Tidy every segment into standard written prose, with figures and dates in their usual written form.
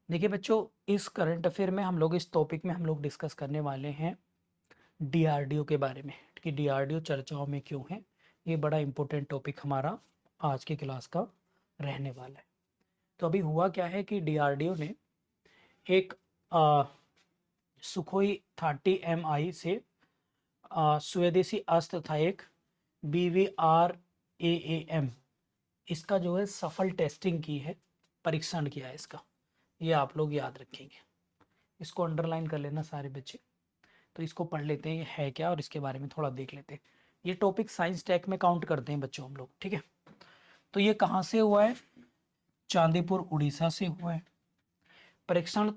देखिए बच्चों, इस करंट अफेयर में हम लोग इस टॉपिक में हम लोग डिस्कस करने वाले हैं डीआरडीओ के बारे में कि डीआरडीओ चर्चाओं में क्यों है। ये बड़ा इंपॉर्टेंट टॉपिक हमारा आज की क्लास का रहने वाला है। तो अभी हुआ क्या है कि डीआरडीओ ने एक सुखोई 30 MI से स्वदेशी अस्त्र था एक BVR-AAM, इसका जो है सफल टेस्टिंग की है, परीक्षण किया है इसका। ये आप लोग याद रखेंगे, इसको अंडरलाइन कर लेना सारे बच्चे। तो इसको पढ़ लेते हैं ये है क्या और इसके बारे में थोड़ा देख लेते हैं। ये टॉपिक साइंस टेक में काउंट करते हैं बच्चों हम लोग, ठीक है। तो ये कहाँ से हुआ है? चांदीपुर उड़ीसा से हुआ है। परीक्षण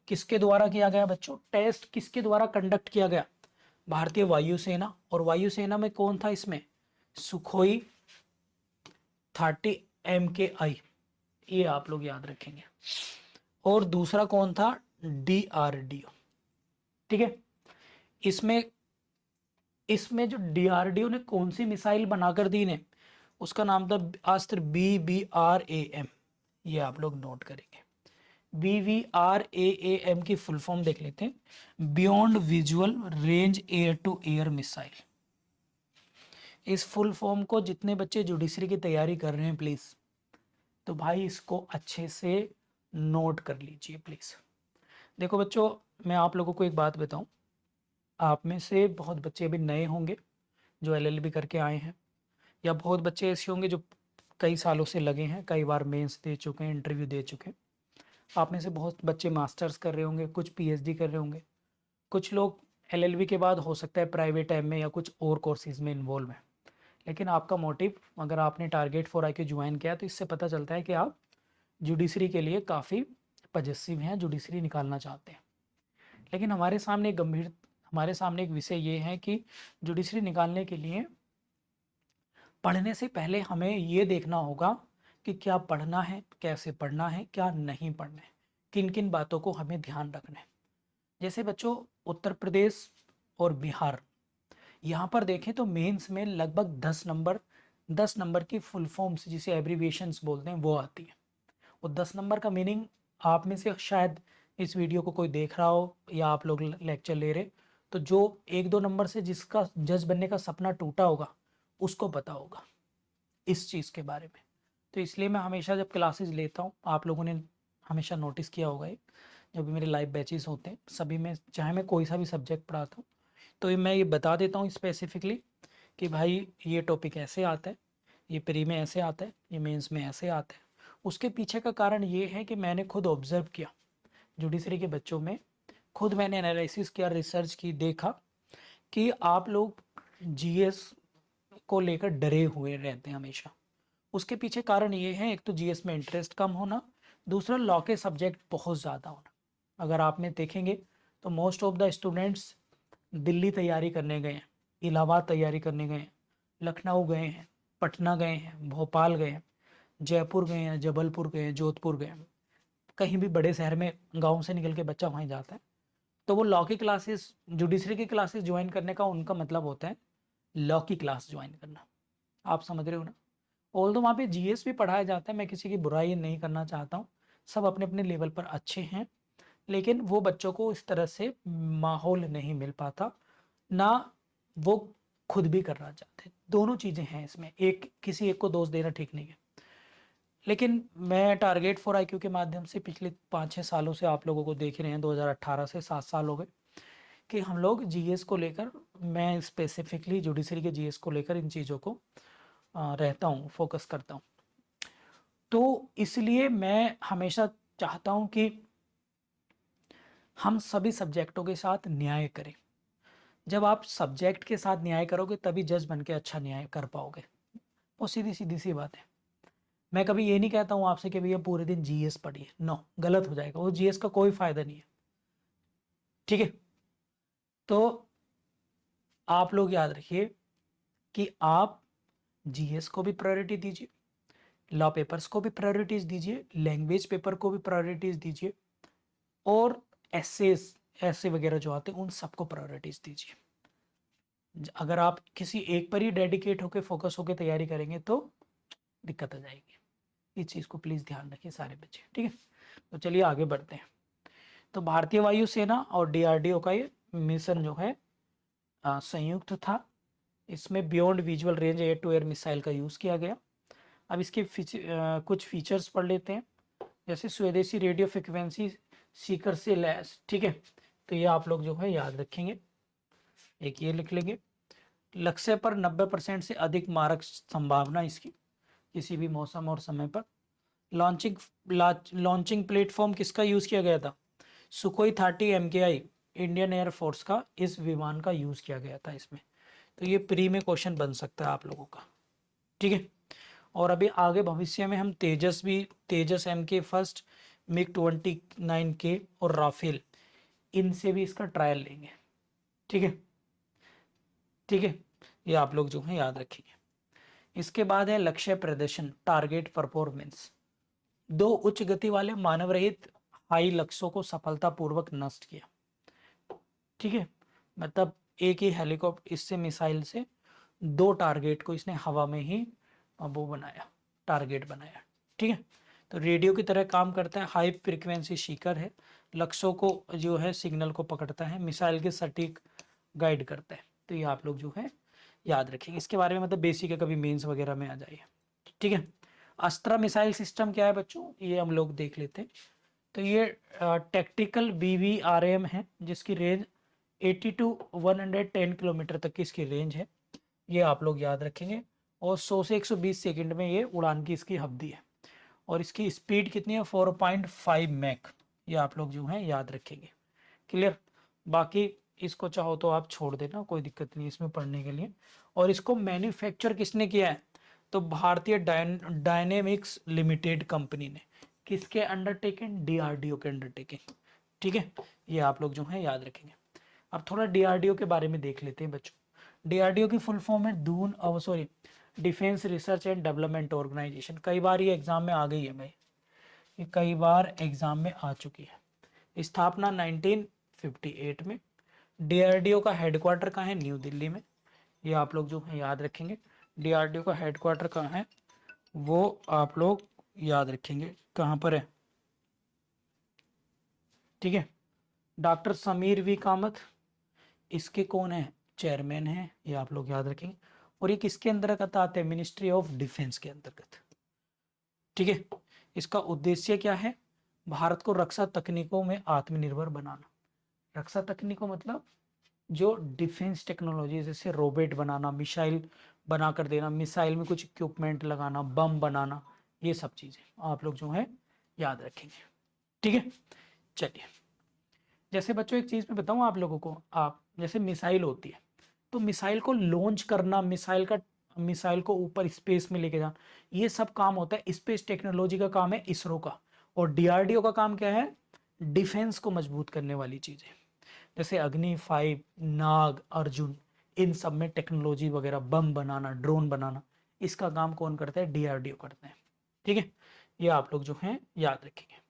किसके द्वारा किया गया बच्चों? टेस्ट किसके द्वारा कंडक्ट किया गया? भारतीय वायुसेना। और वायुसेना में कौन था इसमें? सुखोई 30 MKI, ये आप लोग याद रखेंगे। और दूसरा कौन था? डीआरडीओ, ठीक है। इसमें इसमें जो डीआरडीओ ने कौन सी मिसाइल बनाकर दी ने, उसका नाम था अस्त्र BVR-AM। ये आप लोग नोट करेंगे। BVR-AAM की फुल फॉर्म देख लेते हैं, beyond visual range air to air missile. इस फुल फॉर्म को जितने बच्चे जुडिशरी की तैयारी कर रहे हैं प्लीज, तो भाई इसको अच्छे से नोट कर लीजिए प्लीज। देखो बच्चों, मैं आप लोगों को एक बात बताऊं, आप में से बहुत बच्चे अभी नए होंगे जो LLB करके आए हैं, या बहुत बच्चे ऐसे होंगे जो कई सालों से लगे हैं, कई बार मेंस दे चुके हैं, इंटरव्यू दे चुके हैं। आप में से बहुत बच्चे मास्टर्स कर रहे होंगे, कुछ PhD कर रहे होंगे, कुछ लोग LLB के बाद हो सकता है प्राइवेट में या कुछ और कोर्सेज में इन्वॉल्व हैं। लेकिन आपका मोटिव, अगर आपने टारगेट फॉर IQ ज्वाइन किया तो इससे पता चलता है कि आप जुडिशरी के लिए काफ़ी पजेसिव हैं, जुडिशरी निकालना चाहते हैं। लेकिन हमारे सामने एक विषय ये है कि जुडिशरी निकालने के लिए पढ़ने से पहले हमें ये देखना होगा कि क्या पढ़ना है, कैसे पढ़ना है, क्या नहीं पढ़ना है, किन किन बातों को हमें ध्यान रखना है। जैसे बच्चों, उत्तर प्रदेश और बिहार, यहाँ पर देखें तो मेंस में लगभग 10 नंबर की फुल फॉर्म्स जिसे एब्रीविएशंस बोलते हैं वो आती है। और 10 नंबर का मीनिंग आप में से शायद इस वीडियो को कोई देख रहा हो या आप लोग लेक्चर ले रहे, तो जो 1-2 नंबर से जिसका जज बनने का सपना टूटा होगा उसको पता होगा इस चीज़ के बारे में। तो इसलिए मैं हमेशा जब क्लासेस लेता हूँ, आप लोगों ने हमेशा नोटिस किया होगा ये, जब भी मेरे लाइव बैचेस होते हैं सभी में, चाहे मैं कोई सा भी सब्जेक्ट पढ़ाता हूँ, तो मैं ये बता देता हूँ स्पेसिफिकली कि भाई ये टॉपिक ऐसे आता है, ये प्री में ऐसे आता है, ये मेंस में ऐसे आता है। उसके पीछे का कारण ये है कि मैंने खुद ऑब्जर्व किया जुडिशरी के बच्चों में, खुद मैंने एनालिसिस किया, रिसर्च की, देखा कि आप लोग GS को लेकर डरे हुए रहते हैं हमेशा। उसके पीछे कारण ये है, एक तो GS में इंटरेस्ट कम होना, दूसरा लॉ के सब्जेक्ट बहुत ज़्यादा होना। अगर आप में देखेंगे तो most of the students Delhi तैयारी करने गए हैं, इलाहाबाद तैयारी करने गए हैं, लखनऊ गए हैं, पटना गए हैं, भोपाल गए हैं, जयपुर गए हैं, जबलपुर गए हैं, जोधपुर गए हैं। कहीं भी बड़े शहर में गांव से निकल के बच्चा वहीं जाता है, तो वो लॉ की क्लासेस, जुडिशरी की क्लासेस ज्वाइन करने का उनका मतलब होता है लॉ की क्लास ज्वाइन करना। आप समझ रहे हो ना। ऑल दो वहाँ पे GS भी पढ़ाया जाता है, मैं किसी की बुराई नहीं करना चाहता हूँ, सब अपने अपने लेवल पर अच्छे हैं, लेकिन वो बच्चों को इस तरह से माहौल नहीं मिल पाता, ना वो खुद भी करना चाहते। दोनों चीज़ें हैं इसमें, एक किसी एक को दोष देना ठीक नहीं है। लेकिन मैं टारगेट फॉर IQ के माध्यम से पिछले 5-6 सालों से आप लोगों को देख रहे हैं, 2018 से 7 साल हो गए कि हम लोग GS को लेकर, मैं स्पेसिफिकली जुडिशरी के GS को लेकर इन चीज़ों को रहता हूँ, फोकस करता हूँ। तो इसलिए मैं हमेशा चाहता हूँ कि हम सभी सब्जेक्टों के साथ न्याय करें। जब आप सब्जेक्ट के साथ न्याय करोगे तभी जज बन के अच्छा न्याय कर पाओगे। वो सीधी सीधी सी बात है। मैं कभी ये नहीं कहता हूँ आपसे कि भैया पूरे दिन GS पढ़िए, नो, गलत हो जाएगा, वो GS का कोई फायदा नहीं है, ठीक है। तो आप लोग याद रखिए कि आप GS को भी प्रायोरिटी दीजिए, लॉ पेपर्स को भी प्रायोरिटीज दीजिए, लैंग्वेज पेपर को भी प्रायोरिटीज दीजिए, और ऐसे वगैरह जो आते हैं उन सबको प्रायोरिटीज दीजिए। अगर आप किसी एक पर ही डेडिकेट होकर फोकस होकर तैयारी करेंगे तो दिक्कत आ जाएगी। इस चीज़ को प्लीज़ ध्यान रखिए सारे बच्चे, ठीक है। तो चलिए आगे बढ़ते हैं। तो भारतीय वायुसेना और डीआरडीओ का ये मिशन जो है संयुक्त था। इसमें beyond visual range air to air missile का यूज़ किया गया। अब इसके कुछ फीचर्स पढ़ लेते हैं। जैसे स्वदेशी रेडियो फ्रिक्वेंसी सीकर से लैस, ठीक है, तो ये आप लोग जो है याद रखेंगे, एक ये लिख लेंगे। लक्ष्य पर 90% से अधिक मारक संभावना इसकी, किसी भी मौसम और समय पर। लॉन्चिंग प्लेटफॉर्म किसका यूज़ किया गया था? सुखोई 30 MKI, इंडियन एयरफोर्स का इस विमान का यूज़ किया गया था इसमें। तो ये प्री में क्वेश्चन बन सकता है आप लोगों का, ठीक है। और अभी आगे भविष्य में हम तेजस MK फर्स्ट, MiG-29K और राफेल, इनसे भी इसका ट्रायल लेंगे, ठीक है, ठीक है। ये आप लोग जो है याद रखेंगे। इसके बाद है लक्ष्य प्रदर्शन, टारगेट परफॉर्मेंस। 2 उच्च गति वाले मानव रहित हाई लक्ष्यों को सफलतापूर्वक नष्ट किया, ठीक है। मतलब एक ही हेलीकॉप्टर, इससे मिसाइल से 2 टारगेट को इसने हवा में ही वो बनाया, टारगेट बनाया, ठीक है। तो रेडियो की तरह काम करता है, हाई फ्रीक्वेंसी सीकर है, लक्ष्यों को जो है सिग्नल को पकड़ता है, मिसाइल के सटीक गाइड करता है। तो ये आप लोग जो है याद रखेंगे। इसके बारे में मतलब बेसिक है, कभी मेंस वगैरह में आ जाइए, ठीक है। अस्त्रा मिसाइल सिस्टम क्या है बच्चों, ये हम लोग देख लेते हैं। तो ये टैक्टिकल BVRAM है, जिसकी रेंज 80 टू 110 किलोमीटर तक की इसकी रेंज है, ये आप लोग याद रखेंगे। और 100 से 120 सेकंड में ये उड़ान की इसकी अवधि है। और इसकी स्पीड कितनी है? 4.5 मैक, ये आप लोग जो है याद रखेंगे। क्लियर? बाकी इसको चाहो तो आप छोड़ देना, कोई दिक्कत नहीं इसमें पढ़ने के लिए। और इसको मैन्युफैक्चर किसने किया है? तो भारतीय डायनेमिक्स लिमिटेड कंपनी ने। किसके अंडरटेकिंग? DRDO के अंडरटेकिंग, ठीक है। ये आप लोग जो है याद रखेंगे। अब थोड़ा DRDO के बारे में देख लेते हैं बच्चों। DRDO की फुल फॉर्म है defence research and development organisation. कई बार ये एग्जाम में आ गई है भाई, ये कई बार एग्जाम में आ चुकी है। स्थापना 1958 में। DRDO का हेडक्वार्टर कहाँ है? न्यू दिल्ली में, ये आप लोग जो है याद रखेंगे। DRDO का हेडक्वार्टर कहाँ है वो आप लोग याद रखेंगे, कहाँ पर है, ठीक है। डॉक्टर समीर वी कामत इसके कौन है? चेयरमैन है, ये आप लोग याद रखेंगे। और ये किसके अंतर्गत आते हैं? मिनिस्ट्री ऑफ डिफेंस के अंतर्गत, ठीक है। इसका उद्देश्य क्या है? भारत को रक्षा तकनीकों में आत्मनिर्भर बनाना। रक्षा तकनीकों मतलब जो डिफेंस टेक्नोलॉजी, जैसे रोबोट बनाना, मिसाइल बना कर देना, मिसाइल में कुछ इक्विपमेंट लगाना, बम बनाना, ये सब चीज़ें आप लोग जो है याद रखेंगे, ठीक है। चलिए, जैसे बच्चों एक चीज़ मैं बताऊं आप लोगों को, आप जैसे मिसाइल होती है, तो मिसाइल को लॉन्च करना, मिसाइल को ऊपर स्पेस में लेके जाना, ये सब काम होता है, स्पेस टेक्नोलॉजी का काम है इसरो का। और DRDO का काम क्या है? डिफेंस को मजबूत करने वाली चीज़ें, जैसे अग्नि 5, नाग, अर्जुन, इन सब में टेक्नोलॉजी वगैरह, बम बनाना, ड्रोन बनाना, इसका काम कौन करता है? DRDO करते हैं, ठीक है। ये आप लोग जो हैं याद रखेंगे।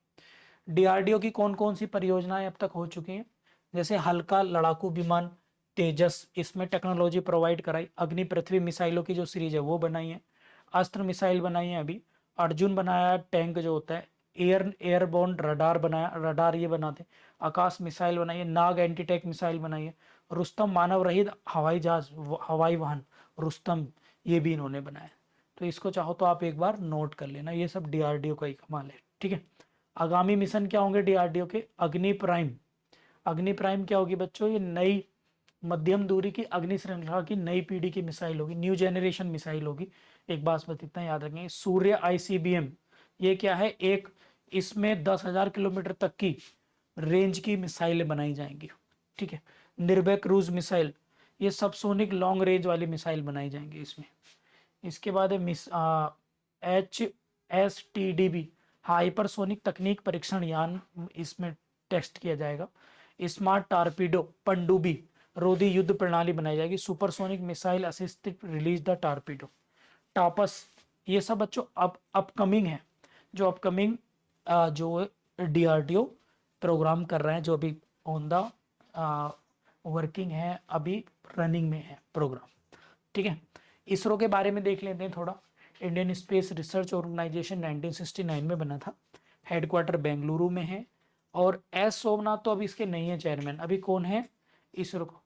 DRDO की कौन कौन सी परियोजनाएं अब तक हो चुकी हैं? जैसे हल्का लड़ाकू विमान तेजस, इसमें टेक्नोलॉजी प्रोवाइड कराई। अग्नि पृथ्वी मिसाइलों की जो सीरीज है वो बनाई है। अस्त्र मिसाइल बनाई है अभी। अर्जुन बनाया, टैंक जो होता है। एयरबोर्न रडार बनाया, रडार ये बनाते। आकाश मिसाइल बनाई है। नाग एंटी टैंक मिसाइल बनाई है। रुस्तम मानव रहित हवाई जहाज, हवाई वाहन रुस्तम, ये भी इन्होंने बनाया। तो इसको चाहो तो आप एक बार नोट कर लेना, ये सब DRDO का ही कमाल है, ठीक है। आगामी मिशन क्या होंगे DRDO के? अग्नि प्राइम। अग्नि प्राइम क्या होगी बच्चों? ये नई मध्यम दूरी की अग्नि श्रृंखला की नई पीढ़ी की मिसाइल होगी, न्यू जनरेशन मिसाइल होगी। एक बात बस इतना याद रखेंगे। सूर्य ICBM, ये क्या है? एक, इसमें 10,000 किलोमीटर तक की रेंज की मिसाइलें बनाई जाएंगी, ठीक है। निर्भय क्रूज मिसाइल, ये सब सोनिक लॉन्ग रेंज वाली मिसाइल बनाई जाएंगी इसमें। इसके बाद है HSTDB, हाइपरसोनिक तकनीक परीक्षण यान, इसमें टेस्ट किया जाएगा। स्मार्ट टारपीडो, पनडुब्बी रोधी युद्ध प्रणाली बनाई जाएगी। Supersonic missile assisted release the torpedo. टापस, ये सब बच्चों अब अपकमिंग है, जो अपकमिंग जो DRDO प्रोग्राम कर रहे हैं, जो अभी ऑन द वर्किंग है, अभी रनिंग में है प्रोग्राम, ठीक है। इसरो के बारे में देख लेते हैं थोड़ा। इंडियन स्पेस रिसर्च ऑर्गेनाइजेशन 1969 में बना था। हेडक्वार्टर बेंगलुरु में है। और एस सोमनाथ तो अभी इसके नहीं है चेयरमैन, अभी कौन है इसरो को,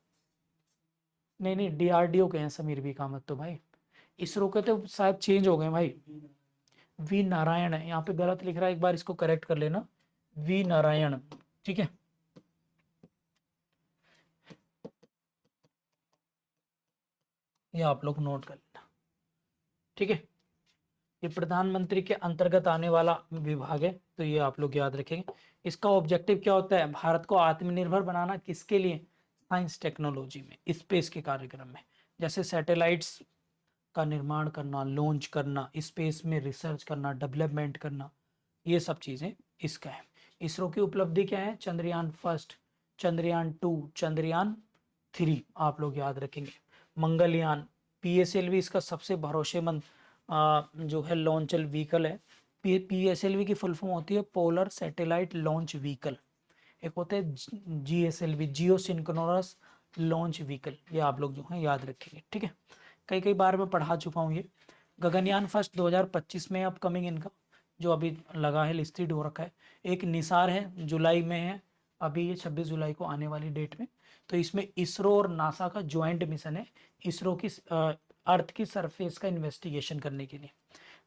नहीं डीआरडीओ के हैं समीर भी कामत तो भाई, इसरो के तो शायद चेंज हो गए भाई। वी नारायण है, यहाँ पे गलत लिख रहा है, एक बार इसको करेक्ट कर लेना, वी नारायण, ठीक है। ये आप लोग नोट कर लेना, ठीक है। ये प्रधानमंत्री के अंतर्गत आने वाला विभाग है, तो ये आप लोग याद रखेंगे। इसका ऑब्जेक्टिव क्या होता है, भारत को आत्मनिर्भर बनाना, किसके लिए, साइंस टेक्नोलॉजी में, स्पेस के कार्यक्रम में, जैसे सैटेलाइट्स का निर्माण करना, लॉन्च करना, स्पेस में रिसर्च करना, डेवलपमेंट करना, ये सब चीज़ें इसका है। इसरो की उपलब्धि क्या है, चंद्रयान फर्स्ट, चंद्रयान 2, चंद्रयान 3 आप लोग याद रखेंगे। मंगलयान, पीएसएलवी इसका सबसे भरोसेमंद जो है लॉन्चल व्हीकल है। पीएसएलवी की फुल फॉर्म होती है पोलर सैटेलाइट लॉन्च व्हीकल। एक होते हैं जीएसएलवी, जियो सिंक्रोनस लॉन्च व्हीकल, ये आप लोग जो है याद रखेंगे, ठीक है। कई कई बार मैं पढ़ा चुका हूँ ये। गगनयान फर्स्ट 2025 में अपकमिंग इनका, जो अभी लगा है, लिस्टेड हो रखा है। एक निसार है, जुलाई में है, अभी ये 26 जुलाई को आने वाली डेट में। तो इसमें इसरो और नासा का ज्वाइंट मिशन है, इसरो की अर्थ की सरफेस का इन्वेस्टिगेशन करने के लिए।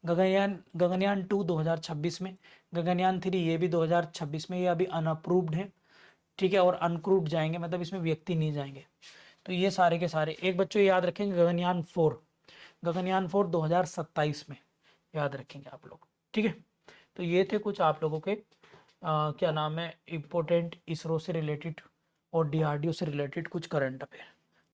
गगनयान 2 2026 में, गगनयान 3 ये भी 2026 में, ये अभी अनअप्रूव्ड है, ठीक है, और अनक्रूव्ड जाएंगे, मतलब इसमें व्यक्ति नहीं जाएंगे। तो ये सारे के सारे एक बच्चों याद रखेंगे, गगनयान 4, गगनयान 4 2027 में याद रखेंगे आप लोग, ठीक है। तो ये थे कुछ आप लोगों के क्या नाम है इम्पोर्टेंट इसरो से रिलेटेड और डीआरडीओ से रिलेटेड कुछ करंट अफेयर।